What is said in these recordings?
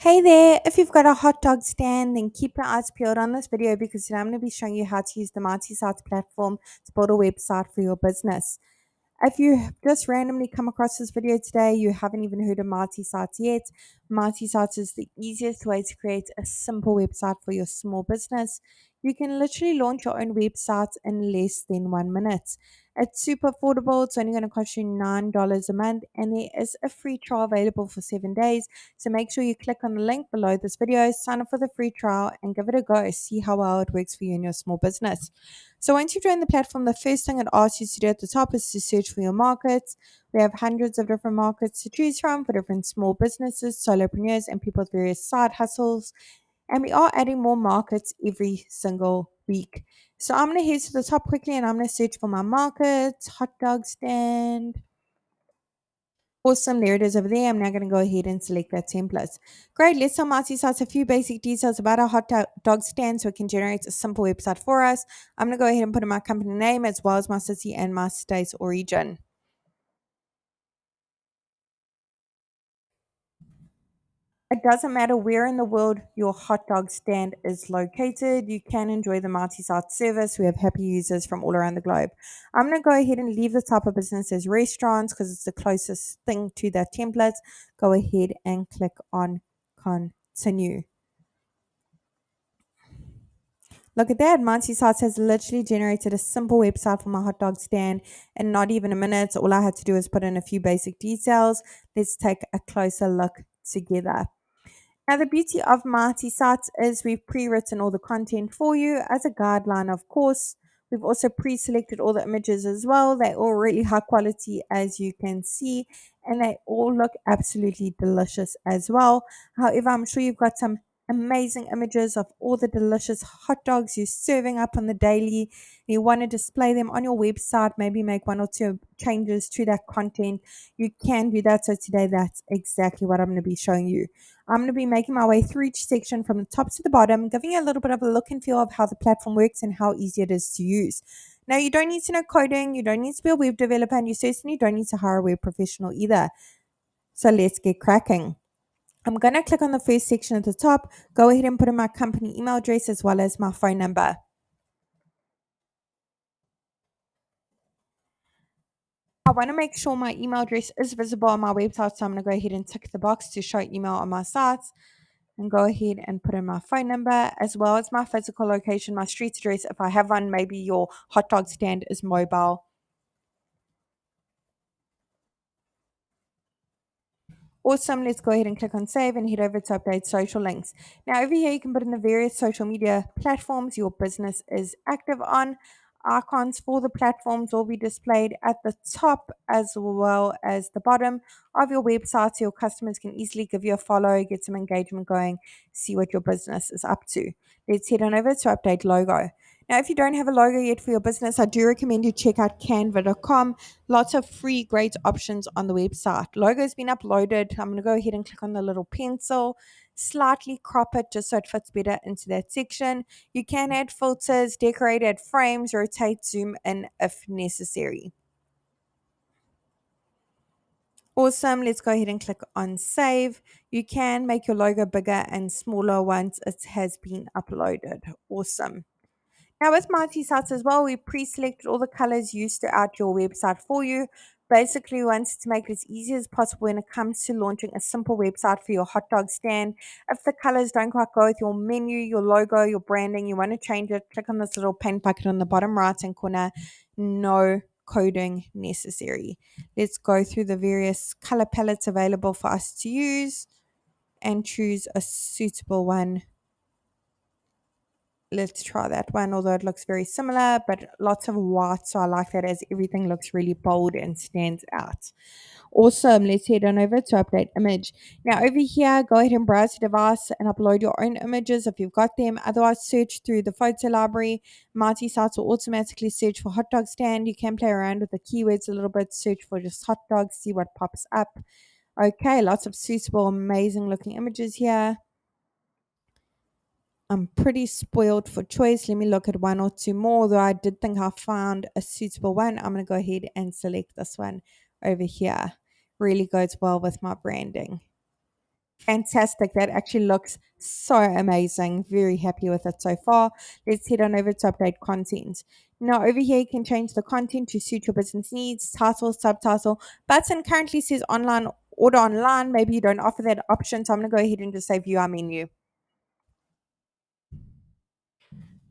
Hey there, if you've got a hot dog stand, then keep your eyes peeled on this video because today I'm going to be showing you how to use the Mighty Sites platform to build a website for your business. If you just randomly come across this video today, you haven't even heard of Mighty Sites yet. Mighty Sites is the easiest way to create a simple website for your small business. You can literally launch your own website in less than 1 minute. It's super affordable. It's only going to cost you $9 a month, and there is a free trial available for 7 days. So make sure you click on the link below this video, sign up for the free trial, and give it a go. See how well it works for you and your small business. So once you join the platform, the first thing it asks you to do at the top is to search for your markets. We have hundreds of different markets to choose from for different small businesses, solopreneurs, and people with various side hustles. And we are adding more markets every single week. So I'm going to head to the top quickly and I'm going to search for my market, hot dog stand. Awesome, there it is over there. I'm now going to go ahead and select that template. Great, let's tell Marty Sites a few basic details about our dog stand so it can generate a simple website for us. I'm going to go ahead and put in my company name as well as my city and my state or region. It doesn't matter where in the world your hot dog stand is located, you can enjoy the Mighty Site service. We have happy users from all around the globe. I'm going to go ahead and leave the type of business as restaurants because it's the closest thing to that template. Go ahead and click on continue. Look at that. Mighty Sites has literally generated a simple website for my hot dog stand in not even a minute. All I had to do is put in a few basic details. Let's take a closer look together. Now, the beauty of Mighty Sites is we've pre-written all the content for you as a guideline, of course. We've also pre-selected all the images as well. They're all really high quality, as you can see, and they all look absolutely delicious as well. However, I'm sure you've got some amazing images of all the delicious hot dogs you're serving up on the daily. You want to display them on your website, maybe make one or two changes to that content. You can do that. So today, that's exactly what I'm going to be showing you. I'm going to be making my way through each section from the top to the bottom, giving you a little bit of a look and feel of how the platform works and how easy it is to use. Now, you don't need to know coding, you don't need to be a web developer, and you certainly don't need to hire a web professional either. So let's get cracking. I'm going to click on the first section at the top, go ahead and put in my company email address as well as my phone number. I want to make sure my email address is visible on my website, so I'm going to go ahead and tick the box to show email on my site. And go ahead and put in my phone number as well as my physical location, my street address. If I have one, maybe your hot dog stand is mobile. Awesome. Let's go ahead and click on save and head over to update social links. Now, over here, you can put in the various social media platforms your business is active on. Icons for the platforms will be displayed at the top as well as the bottom of your website so your customers can easily give you a follow, get some engagement going, see what your business is up to. Let's head on over to update logo. Now, if you don't have a logo yet for your business, I do recommend you check out canva.com. Lots of free, great options on the website. Logo has been uploaded. I'm going to go ahead and click on the little pencil, slightly crop it just so it fits better into that section. You can add filters, decorate, add frames, rotate, zoom in if necessary. Awesome. Let's go ahead and click on save. You can make your logo bigger and smaller once it has been uploaded. Awesome. Now with Mighty Sites as well, we pre-selected all the colors used throughout your website for you. Basically, we wanted to make it as easy as possible when it comes to launching a simple website for your hot dog stand. If the colors don't quite go with your menu, your logo, your branding, you want to change it, click on this little paint bucket on the bottom right-hand corner. No coding necessary. Let's go through the various color palettes available for us to use and choose a suitable one. Let's try that one, although it looks very similar, but lots of white, so I like that as everything looks really bold and stands out. Awesome. Let's head on over to update image. Now over here, go ahead and browse your device and upload your own images if you've got them. Otherwise, search through the photo library. Mighty Sites will automatically search for hot dog stand. You can play around with the keywords a little bit, search for just hot dogs, see what pops up. Okay, lots of suitable, amazing looking images here. I'm pretty spoiled for choice. Let me look at one or two more, though I did think I found a suitable one. I'm going to go ahead and select this one over here. Really goes well with my branding. Fantastic. That actually looks so amazing. Very happy with it so far. Let's head on over to update content. Now, over here, you can change the content to suit your business needs, title, subtitle. Button currently says online, order online. Maybe you don't offer that option. So I'm going to go ahead and just say view our menu.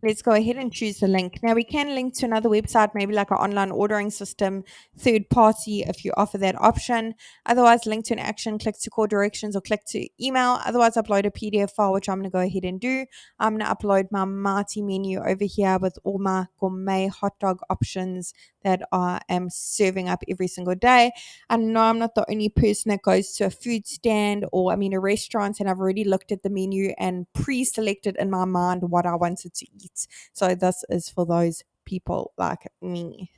Let's go ahead and choose the link. Now we can link to another website, maybe like an online ordering system, third party, if you offer that option. Otherwise, link to an action, click to call directions, or click to email. Otherwise, upload a PDF file, which I'm going to go ahead and do. I'm going to upload my Marty menu over here with all my gourmet hot dog options that I am serving up every single day. I know I'm not the only person that goes to a food stand or, a restaurant, and I've already looked at the menu and pre selected in my mind what I wanted to eat. So, this is for those people like me.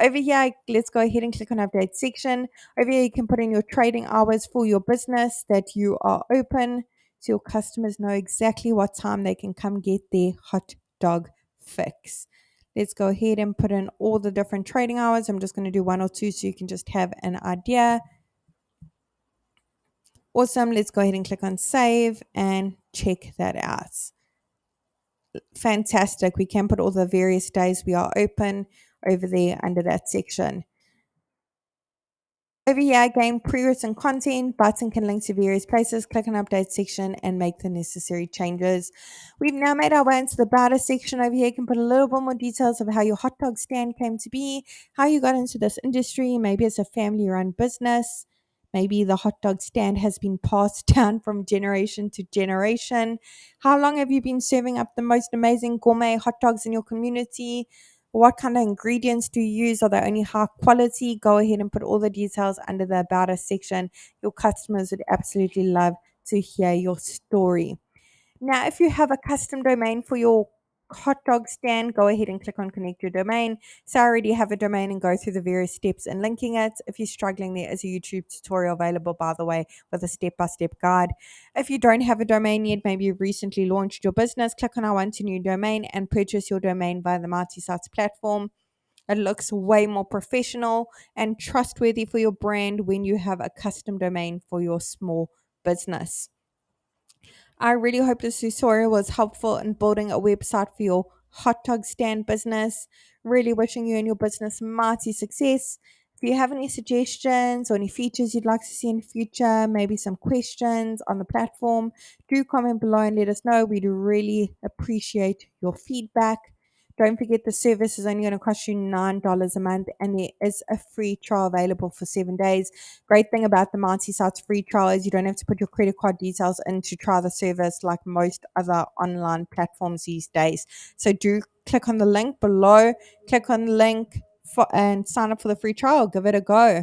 Over here, let's go ahead and click on update section. Over here, you can put in your trading hours for your business that you are open so your customers know exactly what time they can come get their hot dog fix. Let's go ahead and put in all the different trading hours. I'm just going to do one or two so you can just have an idea. Awesome. Let's go ahead and click on save and check that out. Fantastic. We can put all the various days we are open over there under that section. Over here, again, pre-written content button can link to various places. Click on update section and make the necessary changes. We've now made our way into the about us section. Over here, you can put a little bit more details of how your hot dog stand came to be, how you got into this industry. Maybe it's a family-run business. Maybe the hot dog stand has been passed down from generation to generation. How long have you been serving up the most amazing gourmet hot dogs in your community? What kind of ingredients do you use? Are they only high quality? Go ahead and put all the details under the About Us section. Your customers would absolutely love to hear your story. Now, if you have a custom domain for your hot dog stand, go ahead and click on connect your domain. So I already have a domain and go through the various steps in linking it. If you're struggling, there is a YouTube tutorial available, by the way, with a step-by-step guide. If you don't have a domain yet, maybe you've recently launched your business, click on I want a new domain and purchase your domain via the Mighty Sites platform. It looks way more professional and trustworthy for your brand when you have a custom domain for your small business. I really hope this tutorial was helpful in building a website for your hot dog stand business. Really wishing you and your business mighty success. If you have any suggestions or any features you'd like to see in the future, maybe some questions on the platform, do comment below and let us know. We'd really appreciate your feedback. Don't forget the service is only going to cost you $9 a month and there is a free trial available for 7 days. Great thing about the Mighty Sites free trial is you don't have to put your credit card details in to try the service like most other online platforms these days. So do click on the link below, click on the link and sign up for the free trial. Give it a go.